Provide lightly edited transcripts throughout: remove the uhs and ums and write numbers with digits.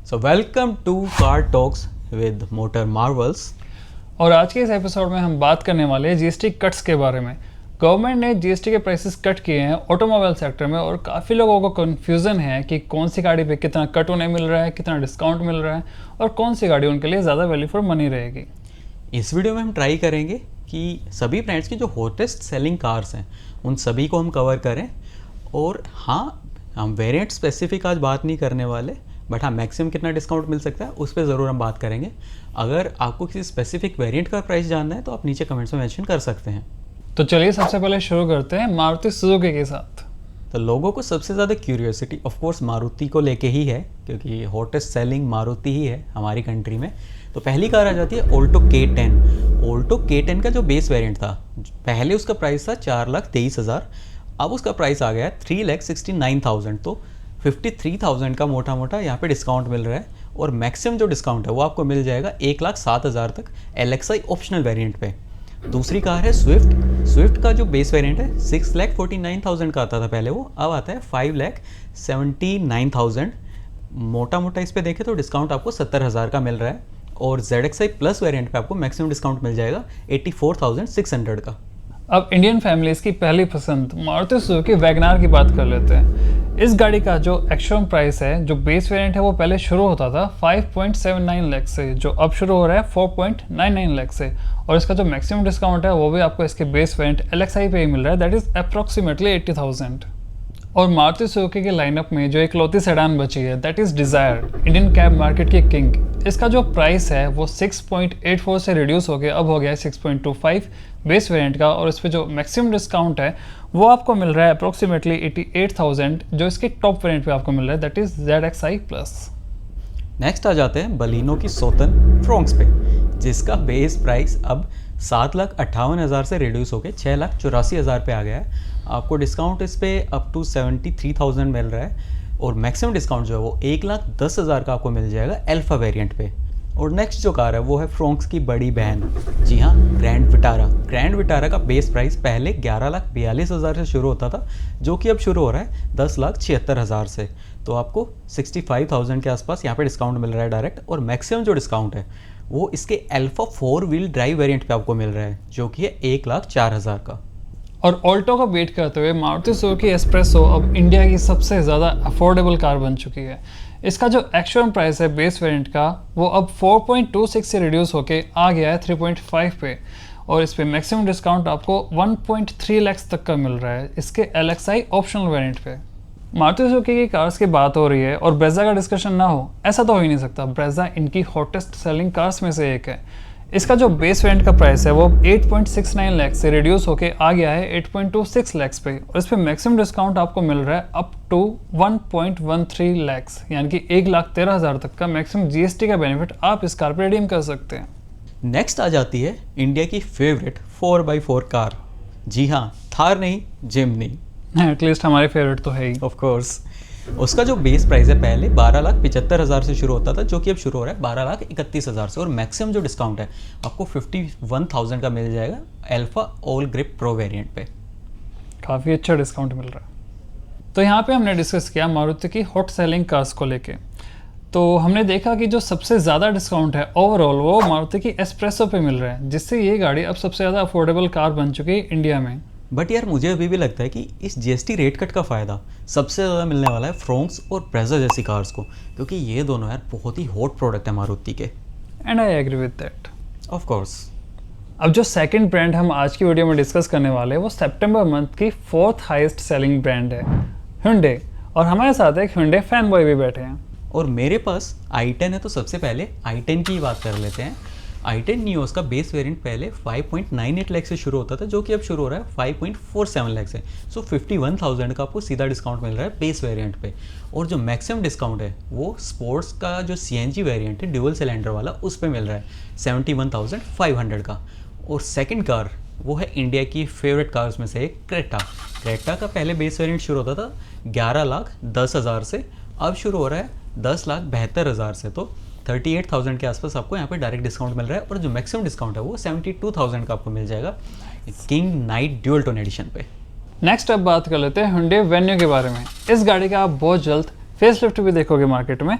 So welcome to car talks with Motor Marvels. और आज के इस एपिसोड में हम बात करने वाले हैं जीएसटी कट्स के बारे में। गवर्नमेंट ने जीएसटी के प्राइसेस कट किए हैं ऑटोमोबाइल सेक्टर में और काफ़ी लोगों को कन्फ्यूज़न है कि कौन सी गाड़ी पे कितना कट उन्हें मिल रहा है, कितना डिस्काउंट मिल रहा है और कौन सी गाड़ी उनके लिए ज़्यादा वैल्यू फॉर मनी रहेगी। इस वीडियो में हम ट्राई करेंगे कि सभी ब्रांड्स की जो हॉटेस्ट सेलिंग कार्स हैं उन सभी को हम कवर करें। और हाँ, हम वेरिएंट स्पेसिफिक आज बात नहीं करने वाले, बट हाँ मैक्सिमम कितना डिस्काउंट मिल सकता है उस पर ज़रूर हम बात करेंगे। अगर आपको किसी स्पेसिफिक वेरिएंट का प्राइस जानना है तो आप नीचे कमेंट्स में मेंशन कर सकते हैं। तो चलिए सबसे पहले शुरू करते हैं मारुति सुजुकी के साथ। तो लोगों को सबसे ज़्यादा क्यूरियोसिटी ऑफ कोर्स मारुति को लेके ही है, क्योंकि हॉटेस्ट सेलिंग मारुति ही है हमारी कंट्री में। तो पहली कार आ जाती है ऑल्टो K10। ऑल्टो K10 का जो बेस वेरिएंट था, पहले उसका प्राइस था 4,23,000, अब उसका प्राइस आ गया है 3,69,000। तो 53,000 का मोटा मोटा यहाँ पे डिस्काउंट मिल रहा है। और मैक्सिमम जो डिस्काउंट है वो आपको मिल जाएगा 1,07,000 तक LXI ऑप्शनल वेरिएंट पे। दूसरी कार है स्विफ्ट का जो बेस वेरिएंट है 6,49,000 का आता था पहले, वो अब आता है 5,79,000। मोटा मोटा इस पे देखें तो डिस्काउंट आपको 70,000 का मिल रहा है। और ZXI प्लस वेरिएंट पे आपको मैक्सिमम डिस्काउंट मिल जाएगा 84,600 का। अब इंडियन फैमिलीज की पहली पसंद मारुति सुजुकी वैगनार की बात कर लेते हैं। इस गाड़ी का जो एक्चुअल प्राइस है, जो बेस वेरिएंट है, वो पहले शुरू होता था 5.79 लाख से, जो अब शुरू हो रहा है 4.99 लाख से। और इसका जो मैक्सिमम डिस्काउंट है वो भी आपको इसके बेस वेरिएंट LXI पे ही मिल रहा है, दैट इज अप्रॉक्सीमेटली 80,000। और मारुति सुजुकी के लाइनअप में जो इकलौती सेडान बची है, that is desire, Indian cab market की किंग। इसका जो प्राइस है वो 6.84 से रिड्यूस हो गया, अब हो गया है 6.25 बेस वेरिएंट का। और इस पे जो मैक्सिमम डिस्काउंट है वो आपको मिल रहा है अप्रोक्सीमेटली 88,000, जो इसके टॉप वेरिएंट पे आपको मिल रहा है, that is ZXI plus. Next आ जाते हैं बलिनो की सोतन फ्रोंक्स पे, जिसका बेस प्राइस अब 7,58,000 से रिड्यूस होकर 6,84,000 पे आ गया है। आपको डिस्काउंट इस पे अप टू 73,000 मिल रहा है। और मैक्सिमम डिस्काउंट जो है वो 1,10,000 का आपको मिल जाएगा अल्फा वेरिएंट पे। और नेक्स्ट जो कार है वो है फ्रोंक्स की बड़ी बहन, जी हाँ, ग्रैंड विटारा का बेस प्राइस पहले 11,42,000 से शुरू होता था, जो कि अब शुरू हो रहा है 10,76,000 से। तो आपको 65,000 के आसपास यहाँ पे डिस्काउंट मिल रहा है डायरेक्ट। और मैक्सिमम जो डिस्काउंट है वो इसके अल्फा 4 व्हील ड्राइव वेरिएंट पे आपको मिल रहा है, जो कि है 1,04,000 का। और ऑल्टो का वेट करते हुए मारुति सुजुकी एस्प्रेसो अब इंडिया की सबसे ज़्यादा अफोर्डेबल कार बन चुकी है। इसका जो एक्चुअल प्राइस है बेस वेरिएंट का वो अब 4.26 से रिड्यूस होके आ गया है 3.5 पे। और इस पे मैक्सिमम डिस्काउंट आपको 1.3 लाख तक का मिल रहा है इसके LXI ऑप्शनल वेरिएंट पे। मारुति सुजुकी की कार्स की बात हो रही है और ब्रेजा का डिस्कशन ना हो, ऐसा तो हो ही नहीं सकता। ब्रेजा इनकी हॉटेस्ट सेलिंग कार्स में से एक है। इसका जो बेस वेरिएंट का प्राइस है वो 8.69 लाख से रिड्यूस होके आ गया है 8.26 लाख पे। और इस पे मैक्सिमम डिस्काउंट आपको मिल रहा है अप टू 1.13 लाख, यानी कि 1,13,000 तक का मैक्सिमम GST का बेनिफिट आप इस कार पर रिडीम कर सकते हैं। नेक्स्ट आ जाती है इंडिया की फेवरेट 4x4 कार, जी हाँ, थार नहीं, जिम्नी। एटलीस्ट हमारे फेवरेट तो है ही, ऑफ कोर्स। उसका जो बेस प्राइस है पहले 12,75,000 से शुरू होता था, जो कि अब शुरू हो रहा है 12,31,000 से। और मैक्सिमम जो डिस्काउंट है आपको 51,000 का मिल जाएगा alpha all grip pro variant पे। काफ़ी अच्छा डिस्काउंट मिल रहा है। तो यहाँ पे हमने डिस्कस किया मारुति की हॉट सेलिंग कार्स को लेके। तो हमने देखा कि जो सबसे ज़्यादा डिस्काउंट है ओवरऑल वो मारुति की एस्प्रेसो पे मिल रहा है, जिससे ये गाड़ी अब सबसे ज़्यादा अफोर्डेबल कार बन चुकी है इंडिया में। बट यार मुझे अभी भी लगता है कि इस GST रेट कट का फ़ायदा सबसे ज़्यादा मिलने वाला है फ्रोंक्स और ब्रेजा जैसी कार्स को, क्योंकि ये दोनों यार बहुत ही हॉट प्रोडक्ट है मारुति के। And I agree with that, of course. अब जो सेकंड ब्रांड हम आज की वीडियो में डिस्कस करने वाले हैं वो सितंबर मंथ की 4th हाईएस्ट सेलिंग ब्रांड है Hyundai। और हमारे साथ एक Hyundai फैन बॉय भी बैठे हैं। और मेरे पास i10 है, तो सबसे पहले i10 की बात कर लेते हैं। i10 Neo का बेस वेरिएंट पहले 5.98 लाख से शुरू होता था, जो कि अब शुरू हो रहा है 5.47 लाख से। सो 51,000 का आपको सीधा डिस्काउंट मिल रहा है बेस वेरिएंट पे। और जो मैक्सिमम डिस्काउंट है वो स्पोर्ट्स का जो CNG वेरिएंट है ड्यूअल सिलेंडर वाला, उस पर मिल रहा है 71,500 का। और सेकंड कार वो है इंडिया की फेवरेट कार्स में से एक क्रेटा का पहले बेस वेरिएंट शुरू होता था 11,10,000 से, अब शुरू हो रहा है 10,72,000 से। तो 38,000 के आसपास आपको यहाँ पे डायरेक्ट डिस्काउंट मिल रहा है। और जो मैक्सिमम डिस्काउंट है वो 72,000 का आपको मिल जाएगा king knight dual tone edition पे। नेक्स्ट अब बात कर लेते हैं Hyundai Venue के बारे में। इस गाड़ी का आप बहुत जल्द फेसलिफ्ट भी देखोगे मार्केट में।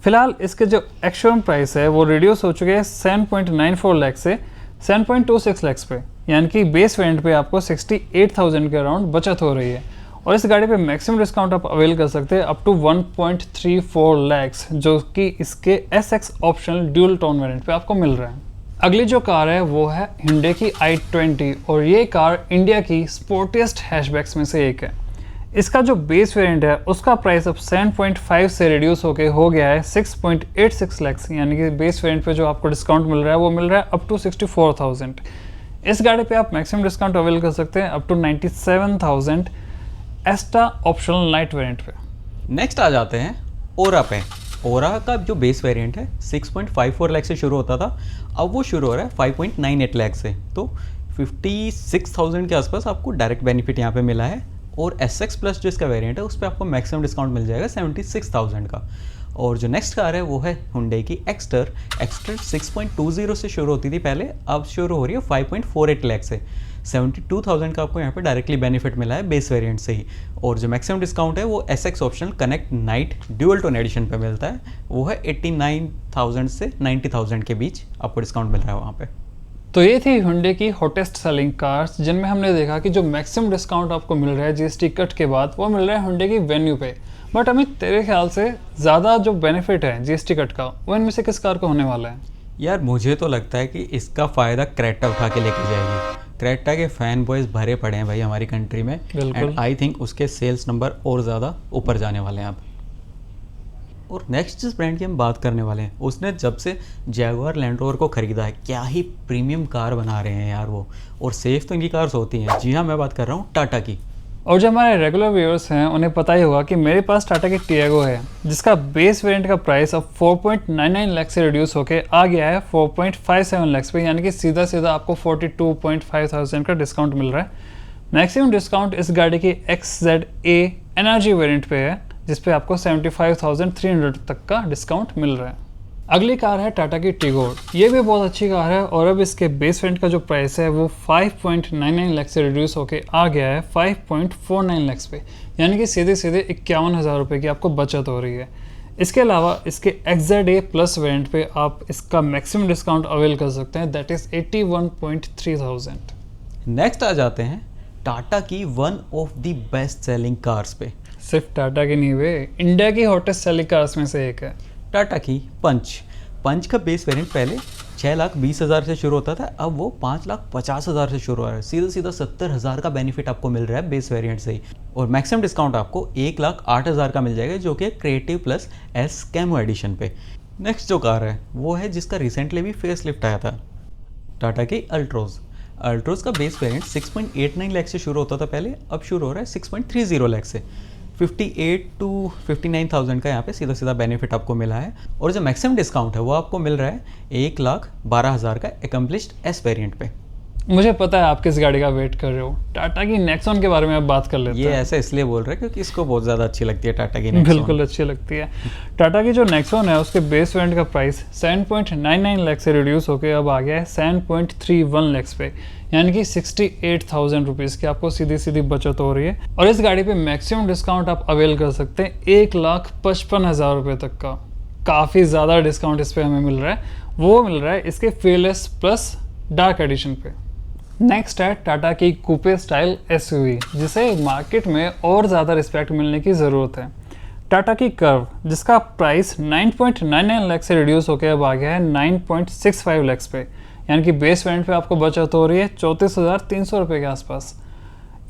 फिलहाल इसके जो एक्चुअल प्राइस है वो रिड्यूस हो चुके हैं 7.94 लाख से 7.26 लाख पे, यानी कि बेस वेरिएंट पे आपको 68,000 के अराउंड बचत हो रही है। और इस गाड़ी पे मैक्सिमम डिस्काउंट आप अवेल कर सकते हैं अप टू 1.34 लैक्स, जो कि इसके SX optional dual tone variant पे आपको मिल रहा है। अगली जो कार है वो है Hyundai की i20, और ये कार इंडिया की स्पोर्टिएस्ट हैचबैक्स में से एक है। इसका जो बेस वेरिएंट है उसका प्राइस अब 7.5 से रिड्यूस होके हो गया है 6.86 लैक्स, यानी कि बेस वेरिएंट पे जो आपको डिस्काउंट मिल रहा है वो मिल रहा है अप टू 64,000। इस गाड़ी पे आप मैक्सिमम डिस्काउंट अवेल कर सकते हैं up to 97,000 Asta optional knight variant पे। नेक्स्ट आ जाते हैं ओरा पे। ओरा का जो बेस वेरिएंट है 6.54 लाख से शुरू होता था, अब वो शुरू हो रहा है 5.98 लाख से, तो 56,000 के आसपास आपको डायरेक्ट बेनिफिट यहाँ पे मिला है। और SX प्लस जो इसका वेरिएंट है उस पर आपको मैक्सिमम डिस्काउंट मिल जाएगा 76,000 का। और जो नेक्स्ट कार है वो है Hyundai की एक्स्टर 6.20 से शुरू होती थी पहले, अब शुरू हो रही है 5.48 लाख से। 72,000 का आपको यहाँ पे डायरेक्टली बेनिफिट मिला है बेस वेरिएंट से ही। और जो मैक्सिमम डिस्काउंट है वो SX optional connect knight dual tone edition पे मिलता है, वो है 89,000 से 90,000 के बीच आपको डिस्काउंट मिल रहा है वहाँ पे। तो ये थी Hyundai की हॉटेस्ट सेलिंग कार्स, जिनमें हमने देखा कि जो मैक्सिमम डिस्काउंट आपको मिल रहा है GST कट के बाद वो मिल रहा है Hyundai की वेन्यू पे। बट अमित, तेरे ख्याल से ज़्यादा जो बेनिफिट है GST कट का वो इनमें से किस कार को होने वाला है? यार मुझे तो लगता है कि इसका फ़ायदा क्रेटा उठा के लेके जाएगी। क्रेटा के फैन बॉयज़ भरे पड़े हैं भाई हमारी कंट्री में, एंड आई थिंक उसके सेल्स नंबर और ज़्यादा ऊपर जाने वाले हैं अब। और नेक्स्ट जिस ब्रांड की हम बात करने वाले हैं, उसने जब से जैगुआर लैंड रोवर को ख़रीदा है क्या ही प्रीमियम कार बना रहे हैं यार वो, और सेफ तो इनकी कार्स होती हैं। जी हाँ, मैं बात कर रहा हूँ टाटा की। और जो हमारे रेगुलर व्यूअर्स हैं उन्हें पता ही होगा कि मेरे पास टाटा की टियागो है, जिसका बेस वेरिएंट का प्राइस अब 4.99 लाख से रिड्यूस होके आ गया है 4.57 लाख पे, यानी कि सीधा सीधा आपको 42,500 का डिस्काउंट मिल रहा है। मैक्सिमम डिस्काउंट इस गाड़ी की XZA एनर्जी वेरिएंट पे है, जिस पे आपको 75,300 तक का डिस्काउंट मिल रहा है। अगली कार है टाटा की टिगोर। ये भी बहुत अच्छी कार है, और अब इसके बेस वेरिएंट का जो प्राइस है वो 5.99 लाख से रिड्यूस होके आ गया है 5.49 लाख पे, यानी कि सीधे सीधे 51,000 रुपये की आपको बचत हो रही है। इसके अलावा इसके XZA प्लस वेरिएंट पे आप इसका मैक्सिमम डिस्काउंट अवेल कर सकते हैं, दैट इज़ 81,300। नेक्स्ट आ जाते हैं टाटा की one of the best selling cars पे। सिर्फ टाटा की नहीं वे, इंडिया की हॉटेस्ट सेलिंग कार्स में से एक है टाटा की पंच का बेस वेरिएंट पहले 6,20,000 से शुरू होता था, अब वो 5,50,000 से शुरू हो रहा है। सीधा सीधा 70,000 का बेनिफिट आपको मिल रहा है बेस वेरिएंट से ही। और मैक्सिमम डिस्काउंट आपको 1,08,000 का मिल जाएगा, जो कि creative plus S camo edition पे। नेक्स्ट जो कार है वो है जिसका रिसेंटली भी फेस लिफ्ट आया था, टाटा की अल्ट्रोज का बेस वेरिएंट 6.89 लाख से शुरू होता था पहले, अब शुरू हो रहा है 6.30 लाख से। 58 to 59,000 का यहाँ पे सीधा सीधा बेनिफिट आपको मिला है। और जो मैक्सिमम डिस्काउंट है वो आपको मिल रहा है 1,12,000 का एकम्प्लिश्ड S वेरिएंट पे। मुझे पता है आप किस गाड़ी का वेट कर रहे हो, टाटा की नेक्सॉन के बारे में आप बात कर लेते हैं। ये ऐसा इसलिए बोल रहे हैं क्योंकि इसको बहुत ज़्यादा अच्छी लगती है टाटा की नेक्सॉन। बिल्कुल अच्छी लगती है। टाटा की जो नेक्सॉन है उसके बेस वेरिएंट का प्राइस 7.99 लाख से रिड्यूस होकर अब आ गया है 7.31 लाख पे, यानी कि 68,000 रुपीज़ की आपको सीधी सीधी बचत हो रही है। और इस गाड़ी पे मैक्सिमम डिस्काउंट आप अवेल कर सकते हैं 1,55,000 रुपये तक का। काफ़ी ज़्यादा डिस्काउंट इस पर हमें मिल रहा है, वो मिल रहा है इसके फीयरलेस प्लस डार्क एडिशन पे। नेक्स्ट है टाटा की कूपे स्टाइल SUV, जिसे मार्केट में और ज़्यादा रिस्पेक्ट मिलने की ज़रूरत है। टाटा की कर्व, जिसका प्राइस 9.99 लाख से रिड्यूस होकर अब आ गया है 9.65 लाख पे, यानी कि बेस वेरिएंट पे आपको बचत हो रही है 34,300 रुपये के आसपास।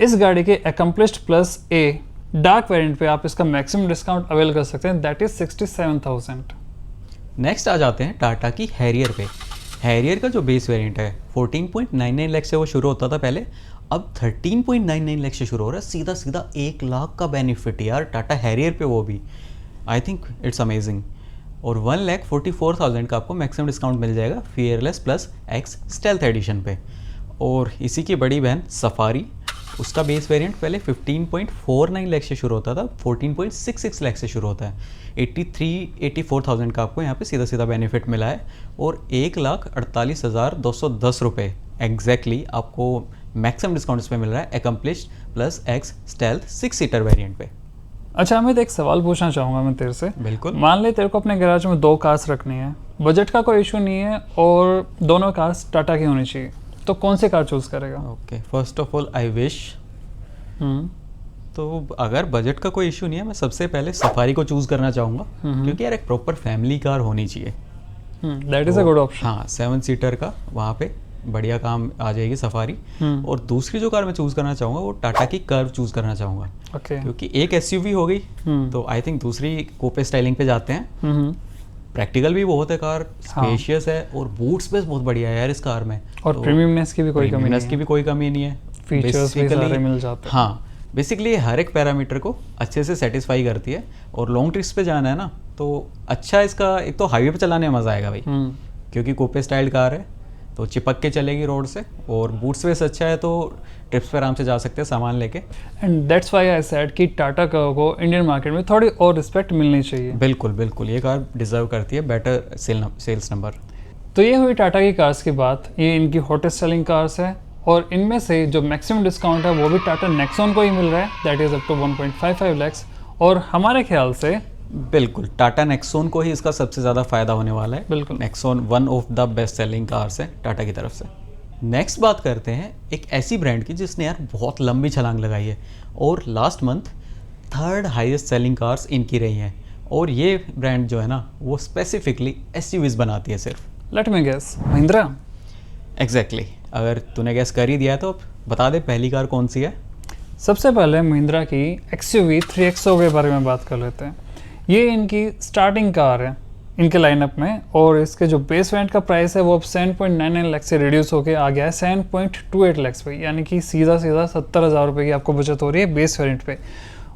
इस गाड़ी के accomplished plus A dark variant पे आप इसका मैक्सिमम डिस्काउंट अवेल कर सकते हैं, दैट इज़ 67,000। नेक्स्ट आ जाते हैं टाटा की हैरियर पे। हैरियर का जो बेस वेरिएंट है 14.99 लाख से वो शुरू होता था पहले, अब 13.99 लाख से शुरू हो रहा है। सीधा सीधा 1 लाख का बेनिफिट यार टाटा हैरियर पे, वो भी आई थिंक इट्स अमेजिंग। और 1,44,000 का आपको मैक्सिमम डिस्काउंट मिल जाएगा fearless plus X stealth edition पे। और इसी की बड़ी बहन सफारी, उसका बेस वेरिएंट पहले 15.49 लाख से शुरू होता था, 14.66 लाख से शुरू होता है। 84,000 का आपको यहाँ पे सीधा सीधा बेनिफिट मिला है। और 1,48,210 रुपये एग्जैक्टली आपको मैक्सिमम डिस्काउंट इस पे मिल रहा है accomplished plus X stealth 6 seater variant पे। अच्छा अमित, एक सवाल पूछना चाहूँगा मैं तेरे से। बिल्कुल। मान ले तेरे को अपने गैराज में 2 कार्स रखनी है, बजट का कोई इशू नहीं है और दोनों कार्स टाटा की होनी चाहिए, तो कौन सी कार चूज़ करेगा? Okay, first of all I wish, hmm तो अगर बजट का कोई इशू नहीं है, मैं सबसे पहले सफारी को चूज़ करना चाहूँगा, क्योंकि यार एक प्रॉपर फैमिली कार होनी चाहिए। That is a good option. हाँ, 7 सीटर का वहाँ पे बढ़िया काम आ जाएगी सफारी। और दूसरी जो कार मैं चूज़ करना चाहूँगा वो टाटा की कर्व चूज़ करना चाहूँगा, ओके। क्योंकि एक एसयूवी हो गई, तो आई थिंक दूसरी कूपे स्टाइलिंग पे जाते हैं। प्रैक्टिकल भी बहुत है कार, स्पेशियस है, और बूट स्पेस बहुत बढ़िया है यार इस कार में, और प्रीमियमनेस की भी कोई कमी नहीं प्रीमियमनेस की है, भी कोई कमी नहीं है, फीचर्स भी Basically- सारे मिल जाते हैं। हाँ, बेसिकली हर एक पैरामीटर को अच्छे से सेटिस्फाई करती है। और लॉन्ग ट्रिप्स पे जाना है ना, तो अच्छा इसका एक तो हाईवे पे चलाने में मज़ा आएगा भाई, क्योंकि कूपे स्टाइल कार है तो चिपक के चलेगी रोड से, और बूट स्पेस अच्छा है तो ट्रिप्स पे आराम से जा सकते हैं सामान लेके। And that's why I said कि टाटा को इंडियन मार्केट में थोड़ी और रिस्पेक्ट मिलनी चाहिए। बिल्कुल बिल्कुल, ये कार डिजर्व करती है बेटर सेल्स नंबर। तो ये हुई टाटा की कार्स की बात, ये इनकी हॉटेस्ट सेलिंग कार्स है, और इनमें से जो मैक्सिमम डिस्काउंट है वो भी टाटा नेक्सॉन को ही मिल रहा है, that is up to 1.55 lakhs। और हमारे ख्याल से बिल्कुल टाटा नेक्सॉन को ही इसका सबसे ज़्यादा फायदा होने वाला है। बिल्कुल। Nexon one of the best selling cars है टाटा की तरफ से। नेक्स्ट बात करते हैं एक ऐसी ब्रांड की जिसने यार बहुत लंबी छलांग लगाई है, और last month 3rd highest selling cars इनकी रही हैं। और ये ब्रांड जो है ना, वो स्पेसिफिकली एसयूवीज बनाती है सिर्फ। Let me guess, Mahindra. Exactly, अगर तूने गैस कर ही दिया है तो बता दे पहली कार कौन सी है। सबसे पहले महिंद्रा की XUV 3XO के बारे में बात कर लेते हैं। ये इनकी स्टार्टिंग कार है इनके लाइनअप में, और इसके जो बेस वेरिएंट का प्राइस है वो अब 7.99 लाख से रिड्यूस होकर आ गया है 7.28 लाख पे, यानी कि सीधा 70,000 रुपये की आपको बचत हो रही है बेस वेरिएंट पे।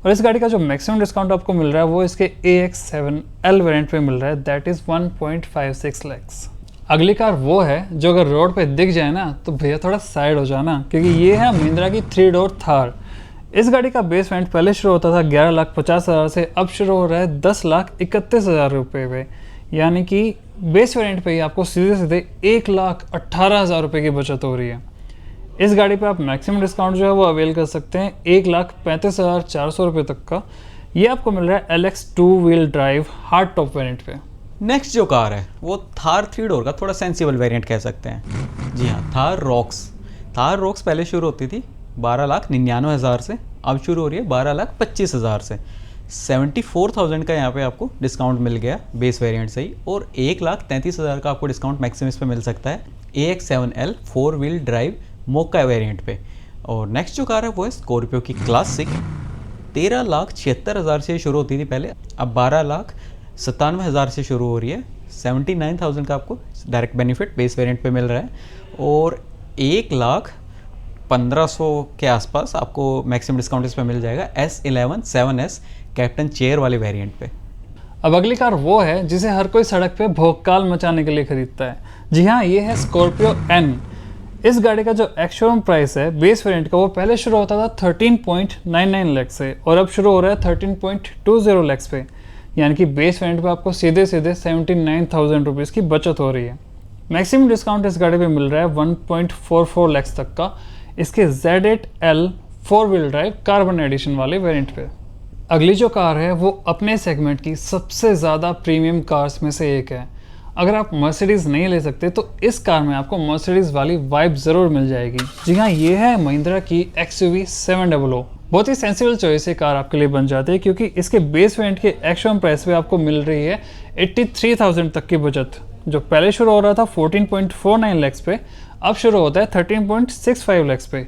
और इस गाड़ी का जो मैक्सिमम डिस्काउंट आपको मिल रहा है वो इसके AX7L वेरिएंट पे मिल रहा है, दैट इज़ 1.56 lakhs। अगली कार वो है जो अगर रोड पे दिख जाए ना तो भैया थोड़ा साइड हो जाना, क्योंकि ये है महिंद्रा की 3 डोर थार। इस गाड़ी का बेस वेरिएंट पहले शुरू होता था 11,50,000 से, अब शुरू हो रहा है 10,31,000 रुपये पे, यानी कि बेस वेरिएंट पे ही आपको सीधे सीधे 1,18,000 रुपये की बचत हो रही है। इस गाड़ी पे आप मैक्सिमम डिस्काउंट जो है वो अवेल कर सकते हैं 1,35,400 रुपये तक का। ये आपको मिल रहा है LX 2 wheel drive hard top variant पे। नेक्स्ट जो कार है वो थार 3 डोर का थोड़ा सेंसिबल वेरिएंट कह सकते हैं। जी हाँ, थार रॉक्स। थार रॉक्स पहले शुरू होती थी 12,99,000 से, अब शुरू हो रही है 12,25,000 से। 74,000 का यहाँ पे आपको डिस्काउंट मिल गया बेस वेरिएंट से ही, और 1,33,000 का आपको डिस्काउंट मैक्सिमस पे मिल सकता है AX7L 4 व्हील ड्राइव मोका वेरिएंट पे। और नेक्स्ट जो कार है वो है स्कॉर्पियो की क्लासिक। 13,76,000 से शुरू होती थी पहले, अब 12,97,000 से शुरू हो रही है। 79,000 का आपको डायरेक्ट बेनिफिट बेस वेरिएंट पे मिल रहा है, और 1,15,000 के आसपास आपको मैक्सिमम डिस्काउंट इस पे मिल जाएगा S11 7S कैप्टन चेयर वाले वेरिएंट पे। अब अगली कार वो है जिसे हर कोई सड़क पे भौकाल मचाने के लिए खरीदता है। जी हाँ, ये है स्कॉर्पियो N। इस गाड़ी का जो एक्स-शोरूम प्राइस है बेस वेरिएंट का वो पहले शुरू होता था 13.99 लाख से, और अब शुरू हो रहा है 13.20 लाख पे, यानी कि बेस वेरिएंट पे आपको सीधे 79,000 रुपीज़ की बचत हो रही है। मैक्सिमम डिस्काउंट इस गाड़ी पे मिल रहा है 1.44 लाख तक का इसके Z8L 4 wheel drive carbon edition वाले वेरिएंट पे। अगली जो कार है वो अपने सेगमेंट की सबसे ज़्यादा प्रीमियम कार्स में से एक है। अगर आप मर्सिडीज़ नहीं ले सकते तो इस कार में आपको मर्सिडीज़ वाली वाइब ज़रूर मिल जाएगी। जी हाँ, ये है महिंद्रा की XUV 700। बहुत ही सेंसिबल चॉइस ये कार आपके लिए बन जाती है, क्योंकि इसके बेस वेरिएंट के एक्स-शोरूम प्राइस पे आपको मिल रही है 83,000 तक की बचत, जो पहले शुरू हो रहा था 14.49 लाख पे, अब शुरू होता है 13.65 लाख पे।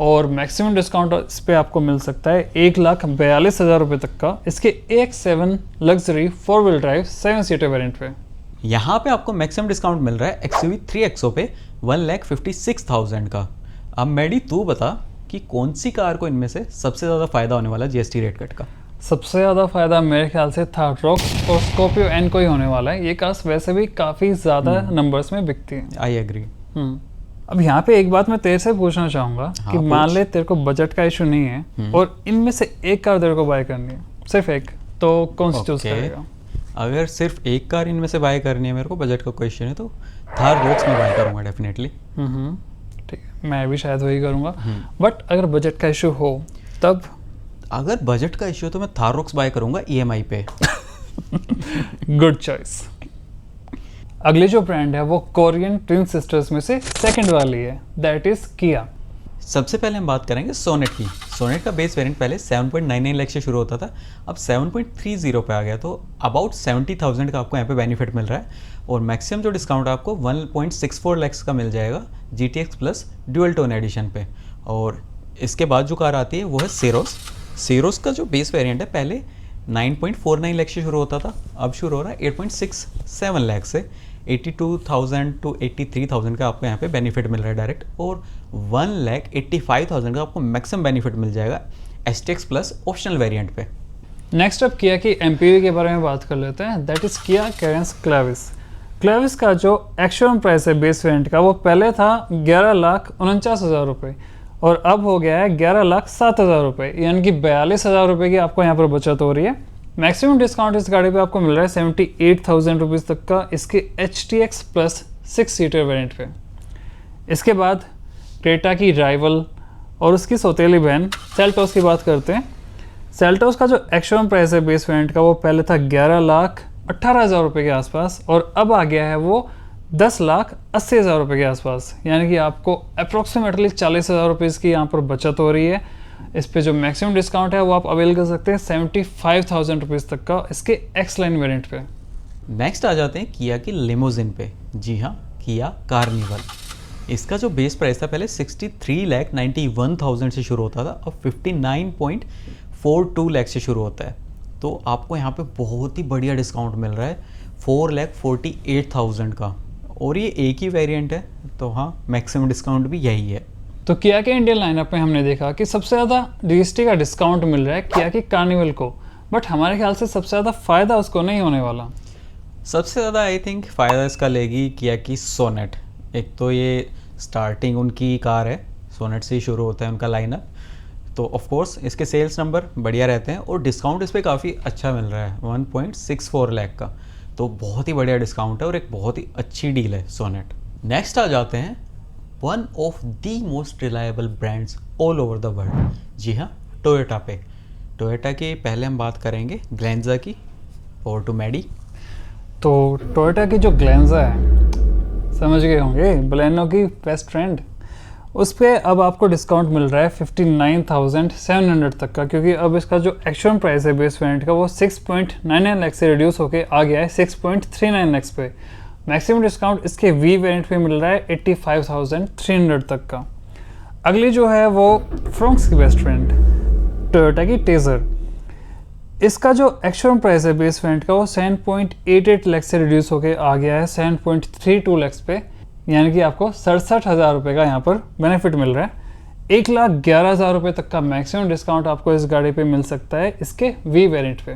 और मैक्सिमम डिस्काउंट इस पे आपको मिल सकता है 1,42,000 रुपये तक का इसके AX7 luxury 4 wheel drive 7 seater variant पे। यहाँ पे आपको मैक्सिमम डिस्काउंट मिल रहा है XUV 3XO पे 1,56,000 का। अब मेडी तू बता कि कौन सी कार को इनमें से सबसे ज़्यादा फायदा होने वाला है GST रेट कट का। सबसे ज़्यादा फायदा मेरे ख्याल से थार रॉक्स और स्कॉर्पियो N को ही होने वाला है। ये कार्स वैसे भी काफ़ी ज़्यादा नंबर्स में बिकती हैं। I agree. अब यहाँ पे एक बात मैं तेरे से पूछना चाहूँगा कि मान ले तेरे को बजट का इशू नहीं है और इनमें से एक कार तेरे को बाय करनी है, सिर्फ एक, तो कौन सी चूज़ करेगा? अगर सिर्फ एक कार इनमें से बाय करनी है मेरे को, बजट का क्वेश्चन है, तो थार रॉक्स में बाय करूँगा डेफिनेटली। ठीक है, मैं भी शायद वही करूँगा। बट अगर बजट का इशू हो तब अगर बजट का इश्यू है तो मैं थार रॉक्स बाय करूंगा EMI पे। Good choice. अगली जो ब्रांड है वो कोरियन ट्विन सिस्टर्स में से सेकंड वाली है, दैट इज किया। सबसे पहले हम बात करेंगे सोनेट की। सोनेट का बेस वेरिएंट पहले 7.99 लाख से शुरू होता था, अब 7.30 पे आ गया, तो अबाउट 70,000 का आपको यहाँ पे बेनिफिट मिल रहा है। और मैक्सिमम जो डिस्काउंट आपको 1.64 लाख का मिल जाएगा GTX plus dual tone edition पे। और इसके बाद जो कार आती है वो है सेरोस। सेरोस का जो बेस वेरिएंट है पहले 9.49 लाख से शुरू होता था, अब शुरू हो रहा है 8.67 लाख से। 82,000 टू 83,000 का आपको यहाँ पे बेनिफिट मिल रहा है डायरेक्ट, और 1,85,000 का आपको मैक्सिमम बेनिफिट मिल जाएगा STX प्लस ऑप्शनल वेरिएंट पे। नेक्स्ट अब किया की MPV के बारे में बात कर लेते हैं, that is Kia Carens Clavis. Clavis का जो एक्चुअल प्राइस है बेस वेरिएंट का वो पहले था 11,49,000 रुपये और अब हो गया है 11,07,000 रुपये, यानी कि 42,000 रुपये की आपको यहाँ पर बचत हो रही है। मैक्सिमम डिस्काउंट इस गाड़ी पे आपको मिल रहा है 78,000 रुपीज़ तक का इसके HTX प्लस 6 सीटर वेरिएंट पे। इसके बाद क्रेटा की राइवल और उसकी सौतेली बहन सेल्टोस की बात करते हैं। सेल्टोस का जो एक्चुअल प्राइस है बेस वेरिएंट का वो पहले था 11,18,000 रुपये के आसपास और अब आ गया है वो 10,80,000 रुपये के आसपास, यानी कि आपको अप्रॉक्सीमेटली 40,000 रुपीज़ की यहाँ पर बचत हो रही है। इस पे जो मैक्सिमम डिस्काउंट है वो आप अवेल कर सकते हैं 75,000 रुपीज़ तक का इसके एक्स लाइन वेरिएंट पे। नेक्स्ट आ जाते हैं किया की लिमोजिन पे। जी हाँ, किया कार्निवल। इसका जो बेस प्राइस था पहले 63,91,000 से शुरू होता था, अब 59.42 लाख से शुरू होता है। तो आपको यहाँ पे बहुत ही बढ़िया डिस्काउंट मिल रहा है 4,48,000 का, और ये एक ही वेरिएंट है, तो हाँ मैक्सिमम डिस्काउंट भी यही है। तो किया के इंडियन लाइनअप में हमने देखा कि सबसे ज़्यादा GST का डिस्काउंट मिल रहा है किया के कार्निवल को, बट हमारे ख्याल से सबसे ज़्यादा फ़ायदा उसको नहीं होने वाला। सबसे ज़्यादा आई थिंक फ़ायदा इसका लेगी किया की सोनेट। एक तो ये स्टार्टिंग उनकी कार है, सोनेट से ही शुरू होता है उनका लाइनअप, तो ऑफ कोर्स इसके सेल्स नंबर बढ़िया रहते हैं और डिस्काउंट इस पर काफ़ी अच्छा मिल रहा है 1.64 लाख का, तो बहुत ही बढ़िया डिस्काउंट है और एक बहुत ही अच्छी डील है सोनेट। नेक्स्ट आ जाते हैं one of the most reliable brands all over the world. जी हाँ, टोयोटा पे। टोयोटा की पहले हम बात करेंगे ग्लेंजा की और टू मैडी। तो टोयोटा की जो ग्लेंजा है, समझ गए होंगे, बलेनो की बेस्ट फ्रेंड, उस पर अब आपको डिस्काउंट मिल रहा है 59,700 तक का, क्योंकि अब इसका जो एक्चुअल प्राइस है बेस वेरिएंट का वो 6.99 लाख से रिड्यूस होके आ गया है 6.39 लाख पे। मैक्सिमम डिस्काउंट इसके V वेरिएंट पे मिल रहा है 85,300 तक का। अगली जो है वो फ्रोंक्स की बेस्ट फ्रेंड टोयोटा की टेजर। इसका जो एक्चुअल प्राइस है बेस वेरिएंट का वो 7.88 लाख से रिड्यूस होके आ गया है 7.32 लाख पे, यानी कि आपको 67,000 रुपये का यहाँ पर बेनिफिट मिल रहा है। 1,11,000 रुपये तक का मैक्सिमम डिस्काउंट आपको इस गाड़ी पे मिल सकता है इसके V वेरिएंट पे।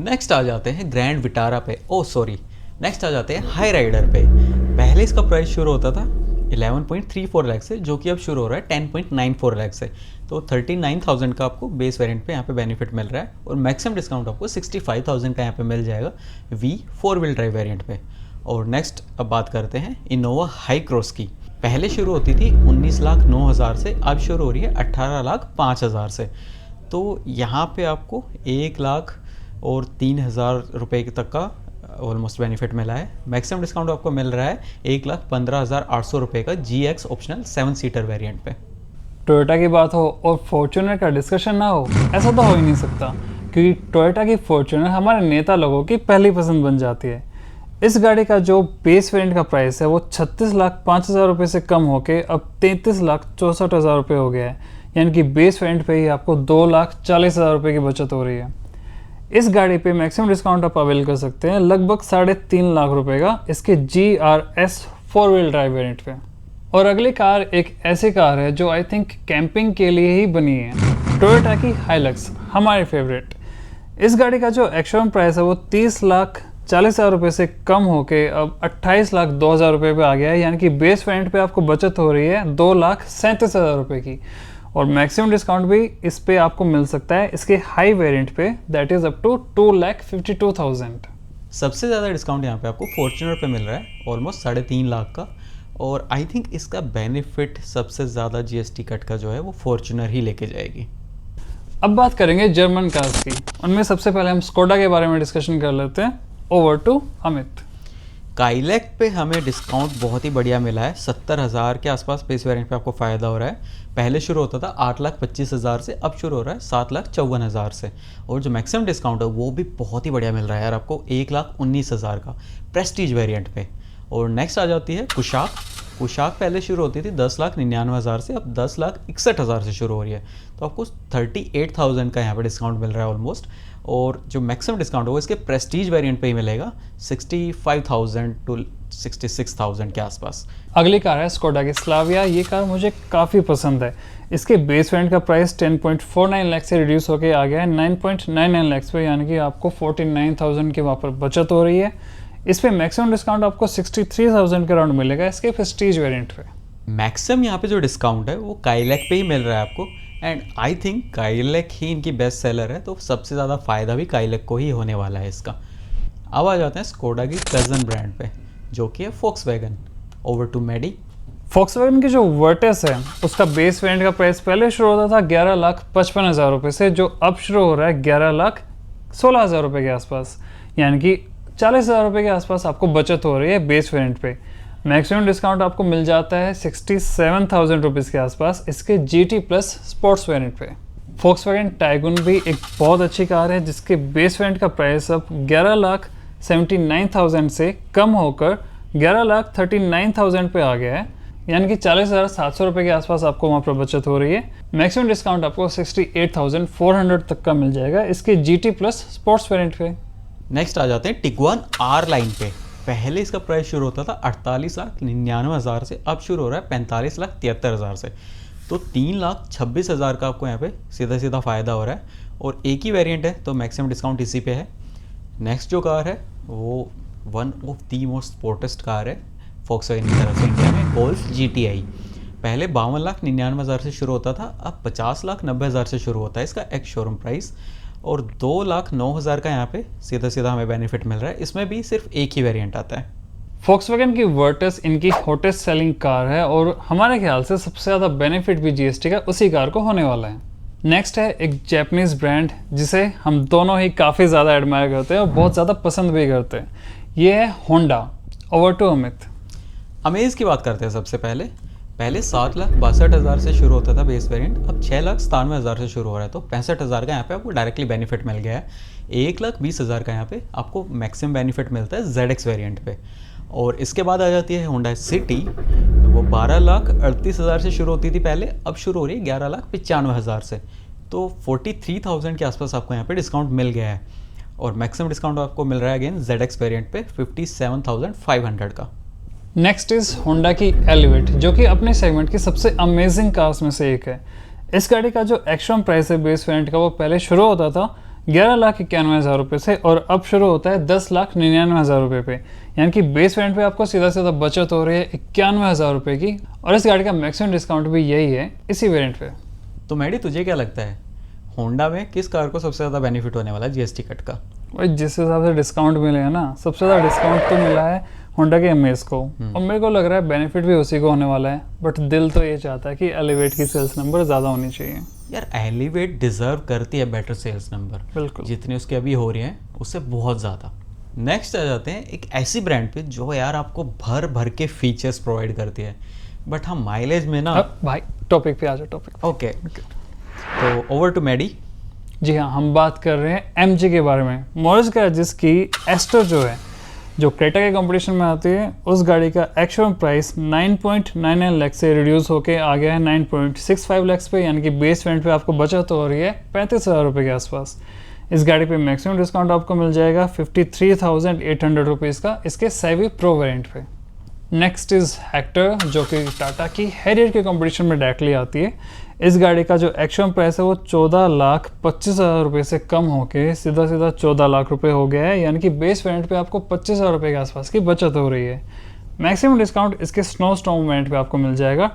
नेक्स्ट आ जाते हैं ग्रैंड विटारा पे, नेक्स्ट आ जाते हैं हाई राइडर पे। पहले इसका प्राइस शुरू होता था 11.34 लाख से, जो कि अब शुरू हो रहा है 10.94 लाख से, तो 39,000 का आपको बेस वेरिएंट पे यहाँ पे बेनिफिट मिल रहा है और मैक्सिमम डिस्काउंट आपको 65,000 का यहाँ पे मिल जाएगा V 4 व्हील ड्राइव वेरिएंट पे। और नेक्स्ट अब बात करते हैं इनोवा हाई क्रॉस की। पहले शुरू होती थी 19,09,000 से, अब शुरू हो रही है 18,05,000 से, तो यहाँ पे आपको 1,03,000 रुपये तक का ऑलमोस्ट बेनिफिट मिला है। मैक्सिमम डिस्काउंट आपको मिल रहा है 1,15,800 रुपये का GX ऑप्शनल 7 सीटर वेरिएंट पे। टोयोटा की बात हो और फॉर्च्यूनर का डिस्कशन ना हो, ऐसा तो हो ही नहीं सकता, क्योंकि टोयोटा की फॉर्च्यूनर हमारे नेता लोगों की पहली पसंद बन जाती है। इस गाड़ी का जो बेस वेरिएंट का प्राइस है वो 36,05,000 रुपये से कम होके अब 33,64,000 रुपये हो गया है, यानी कि बेस वेरिएंट पे ही आपको 2,40,000 रुपये की बचत हो रही है। इस गाड़ी पे मैक्सिमम डिस्काउंट आप अवेल कर सकते हैं लगभग 3.5 लाख रुपए का इसके GRS 4 व्हील ड्राइव वेरिएंट पे। और अगली कार एक ऐसी कार है जो आई थिंक कैंपिंग के लिए ही बनी है, टोयोटा की हाइलक्स, हमारी फेवरेट। इस गाड़ी का जो एक्चुअल प्राइस है वो 30,40,000 रुपये से कम होके अब 28,02,000 रुपये पे आ गया है, यानी कि बेस वेरिएंट पे आपको बचत हो रही है 2,37,000 रुपये की। और मैक्सिमम डिस्काउंट भी इस पे आपको मिल सकता है इसके हाई वेरिएंट पे, दैट इज अप टू 2,52,000। सबसे ज़्यादा डिस्काउंट यहाँ पे आपको फॉर्च्यूनर पे मिल रहा है ऑलमोस्ट 3.5 लाख का, और आई थिंक इसका बेनिफिट सबसे ज़्यादा GST कट का जो है वो फॉर्च्यूनर ही लेके जाएगी। अब बात करेंगे जर्मन कार्स की। उनमें सबसे पहले हम स्कोडा के बारे में डिस्कशन कर लेते हैं। Over to Amit. काइलैक पे हमें डिस्काउंट बहुत ही बढ़िया मिला है, 70,000 के आसपास बेस वेरिएंट पे आपको फ़ायदा हो रहा है। पहले शुरू होता था 8,25,000 से, अब शुरू हो रहा है 7,54,000 से। और जो मैक्सिमम डिस्काउंट है वो भी बहुत ही बढ़िया मिल रहा है यार आपको, 1,19,000 का प्रेस्टीज वेरिएंट पे। और नेक्स्ट आ जाती है कुशाक। कुशाक पहले शुरू होती थी 10,99,000 से, अब 10,61,000 से शुरू हो रही है। तो आपको 38,000 का यहाँ पे डिस्काउंट मिल रहा है ऑलमोस्ट। और जो मैक्सिमम डिस्काउंट है वो इसके प्रेस्टीज वेरिएंट पे ही मिलेगा, 65,000 टू 66,000 के आसपास। अगली कार है स्कोडा की स्लाविया। ये कार मुझे काफ़ी पसंद है। इसके बेस वेरिएंट का प्राइस 10.49 लाख से रिड्यूस होकर आ गया है 9.99 लाख पे, यानी कि आपको 49,000 के वहाँ पर बचत हो रही है। इस पे मैक्सिमम डिस्काउंट आपको 63,000 के राउंड मिलेगा इसके प्रेस्टीज वेरिएंट पे। मैक्सिमम यहाँ पे जो डिस्काउंट है वो काइलैक पे ही मिल रहा है आपको, एंड आई थिंक काइलैक ही इनकी बेस्ट सेलर है, तो सबसे ज़्यादा फ़ायदा भी काइलैक को ही होने वाला है इसका। अब आ जाते हैं स्कोडा की कज़न ब्रांड पे, जो कि है फोक्सवैगन। ओवर टू मेडी। फोक्सवैगन की जो वर्टेस है उसका बेस वेरिएंट का प्राइस पहले शुरू होता था 11,55,000 रुपये से, जो अब शुरू हो रहा है 11,16,000 रुपये के आसपास, यानी कि 40,000 रुपये के आसपास आपको बचत हो रही है बेस वेरिएंट पे। मैक्सिमम डिस्काउंट आपको मिल जाता है 67,000 रुपीज़ के आसपास इसके GT प्लस स्पोर्ट्स वेरिएंट पे। फोक्सवैगन टाइगून भी एक बहुत अच्छी कार है, जिसके बेस वेरिएंट का प्राइस अब 11,79,000 से कम होकर 11,39,000 पे आ गया है, यानी कि 40,700 रुपये के आसपास आपको वहाँ पर बचत हो रही है। मैक्सिमम डिस्काउंट आपको 68,400 तक का मिल जाएगा इसके GT प्लस स्पोर्ट्स वेरिएंट पे। नेक्स्ट आ जाते हैं टिगुआन R लाइन पे। पहले इसका प्राइस शुरू होता था 48,99,000 से, अब शुरू हो रहा है 45,73,000 से। तो 3,26,000 का आपको यहाँ पे सीधा सीधा फ़ायदा हो रहा है, और एक ही वेरिएंट है तो मैक्सिमम डिस्काउंट इसी पे है। नेक्स्ट जो कार है वो one of the most sportiest car है फोक्सवैगन की तरफ से इंडिया में, गोल्फ GTI। पहले 52,99,000 से शुरू होता था, अब 50,90,000 से शुरू होता है इसका एक्स शोरूम प्राइस, और 2,09,000 का यहाँ पे सीधा सीधा हमें बेनिफिट मिल रहा है। इसमें भी सिर्फ एक ही वेरिएंट आता है। फोक्सवैगन की वर्टस इनकी हॉटेस्ट सेलिंग कार है, और हमारे ख्याल से सबसे ज़्यादा बेनिफिट भी GST का उसी कार को होने वाला है। नेक्स्ट है एक जैपनीज़ ब्रांड जिसे हम दोनों ही काफ़ी ज़्यादा एडमायर करते हैं और बहुत ज़्यादा पसंद भी करते हैं। ये है Honda. Over to Amit. Amaze की बात करते हैं सबसे पहले। 7,62,000 से शुरू होता था बेस वेरिएंट, अब 6,97,000 से शुरू हो रहा है, तो 65,000 का यहाँ पे आपको डायरेक्टली बेनिफिट मिल गया है। 1,20,000 का यहाँ पे आपको मैक्सिमम बेनिफिट मिलता है ZX वेरिएंट पे। और इसके बाद आ जाती है होंडा सिटी, वो 12,38,000 से शुरू होती थी पहले, अब शुरू हो रही है 11,95,000 से। तो 43,000 के आसपास आपको यहाँ पे डिस्काउंट मिल गया है, और मैक्सिमम डिस्काउंट आपको मिल रहा है अगेन ZX वेरिएंट पे 57,500 का। नेक्स्ट इज होंडा की एलिवेट, जो कि अपने सेगमेंट की सबसे अमेजिंग कार्स में से एक है। इस गाड़ी का जो एक्चुअल प्राइस है बेस वेरिएंट का, वो पहले शुरू होता था 11,91,000 रुपये से, और अब शुरू होता है 10,99,000 रुपये पे, यानी कि बेस वेरिएंट पे आपको सीधा सीधा बचत हो रही है 91,000 रुपये की, और इस गाड़ी का मैक्सिमम डिस्काउंट भी यही है इसी वेरिएंट पे। तो मैडी, तुझे क्या लगता है होंडा में किस कार को सबसे ज़्यादा बेनिफिट होने वाला है GST कट का? भाई जिस हिसाब से डिस्काउंट मिले हैं ना, सबसे ज़्यादा डिस्काउंट तो मिला है होंडा के अमेज को, और मेरे को लग रहा है बेनिफिट भी उसी को होने वाला है, बट दिल तो ये चाहता है कि एलिवेट की सेल्स नंबर ज़्यादा होनी चाहिए। यार एलिवेट डिजर्व करती है बेटर सेल्स नंबर, बिल्कुल, जितने उसके अभी हो रहे हैं उससे बहुत ज़्यादा। नेक्स्ट आ जाते हैं एक ऐसी ब्रांड पे जो यार आपको भर भर के फीचर्स प्रोवाइड करती है, बट हम माइलेज में ना। भाई टॉपिक पे आ जाओ, टॉपिक। ओके, तो ओवर टू मेडी। जी हाँ, हम बात कर रहे हैं MG के बारे में। मॉरिस गैरेजेस की एस्टर जो है, जो क्रेटा के कंपटीशन में आती है, उस गाड़ी का एक्चुअल प्राइस 9.99 लाख से रिड्यूस होके आ गया है 9.65 लाख पे, यानी कि बेस वेरिएंट पे आपको बचत हो रही है 35,000 रुपये के आसपास। इस गाड़ी पे मैक्सिमम डिस्काउंट आपको मिल जाएगा 53,800 रुपीज़ का इसके सेवी प्रो वेरिएंट पे। नेक्स्ट इज़ हेक्टर, जो कि टाटा की हैरियर के कंपटीशन में डायरेक्टली आती है। इस गाड़ी का जो एक्चुअल प्राइस है वो 14,25,000 रुपये से कम होके सीधा सीधा 14 लाख रुपए हो गया है, यानी कि बेस वेरिएंट पे आपको 25,000 रुपये के आसपास की बचत हो रही है। मैक्सिमम डिस्काउंट इसके स्नो स्टॉर्म वेरिएंट पे आपको मिल जाएगा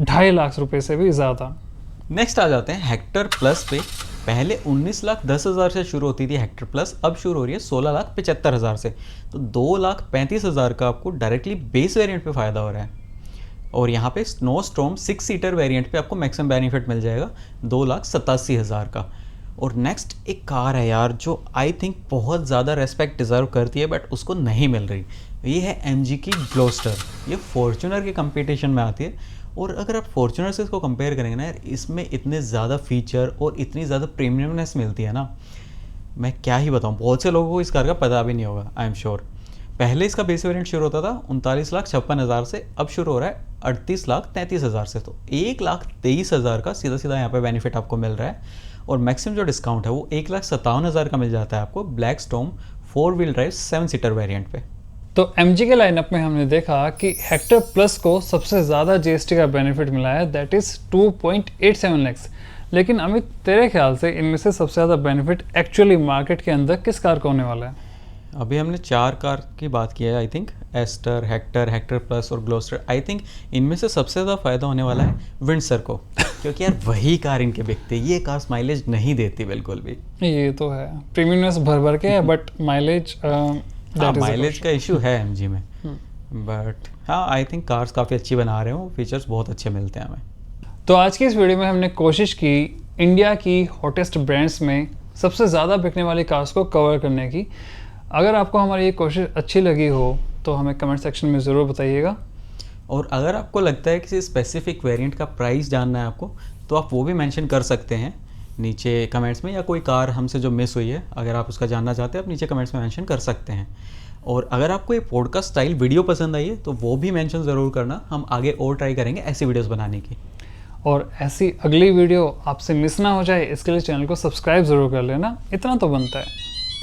2.5 लाख रुपये से भी ज़्यादा। नेक्स्ट आ जाते हैं हेक्टर प्लस पे। पहले 19,10,000 से शुरू होती थी हेक्टर प्लस, अब शुरू हो रही है 16,75,000 से, तो 2,35,000 का आपको डायरेक्टली बेस वेरिएंट पे फ़ायदा हो रहा है। और यहाँ पे स्नो स्टॉर्म 6 सीटर वेरिएंट पे आपको मैक्सिमम बेनिफिट मिल जाएगा 2,87,000 का। और नेक्स्ट एक कार है यार जो आई थिंक बहुत ज़्यादा रेस्पेक्ट डिज़र्व करती है बट उसको नहीं मिल रही, ये है MG की ग्लोस्टर। ये फॉर्च्यूनर के कंपटीशन में आती है, और अगर आप फॉर्च्यूनर से इसको कंपेयर करेंगे ना यार, इसमें इतने ज़्यादा फीचर और इतनी ज़्यादा प्रीमियमनेस मिलती है ना, मैं क्या ही बताऊँ, बहुत से लोगों को इस कार का पता भी नहीं होगा आई एम श्योर। पहले इसका बेस वेरिएंट शुरू होता था 39,56,000 से, अब शुरू हो रहा है 38,33,000 से। तो 1,23,000 का सीधा सीधा यहाँ पे बेनिफिट आपको मिल रहा है, और मैक्सिमम जो डिस्काउंट है वो 1,57,000 का मिल जाता है आपको black storm 4 wheel drive 7 seater variant पे। तो MG के लाइनअप में हमने देखा कि हेक्टर प्लस को सबसे ज़्यादा GST का बेनिफिट मिला है, दैट इज़ 2.87 लैक्स। लेकिन अमित, तेरे ख्याल से इनमें से सबसे ज़्यादा बेनिफिट एक्चुअली मार्केट के अंदर किस कार को होने वाला है? अभी हमने 4 कार की बात की है I think, Astor, Hector, Hector plus और ग्लोस्टर। आई थिंक इनमें से सबसे ज़्यादा फ़ायदा होने वाला है विंडसर को, क्योंकि यार वही कार इनके बिकते, ये कार माइलेज नहीं देती बिल्कुल भी। ये तो है, प्रीमियमनेस भर भर के है, बट माइलेज माइलेज का इशू है MG में, बट हाँ आई थिंक कार्स काफ़ी अच्छी बना रहे हो, फीचर्स बहुत अच्छे मिलते हैं हमें। तो आज की इस वीडियो में हमने कोशिश की इंडिया की हॉटेस्ट ब्रांड्स में सबसे ज़्यादा बिकने वाली कार्स को कवर करने की। अगर आपको हमारी ये कोशिश अच्छी लगी हो तो हमें कमेंट सेक्शन में ज़रूर बताइएगा, और अगर आपको लगता है किसी स्पेसिफिक वेरिएंट का प्राइस जानना है आपको, तो आप वो भी मेंशन कर सकते हैं नीचे कमेंट्स में, या कोई कार हमसे जो मिस हुई है अगर आप उसका जानना चाहते हैं आप नीचे कमेंट्स में मेंशन कर सकते हैं। और अगर आपको ये पॉडकास्ट स्टाइल वीडियो पसंद आई है तो वो भी मेंशन ज़रूर करना, हम आगे और ट्राई करेंगे ऐसी वीडियोस बनाने की। और ऐसी अगली वीडियो आपसे मिस ना हो जाए इसके लिए चैनल को सब्सक्राइब ज़रूर कर लेना, इतना तो बनता है।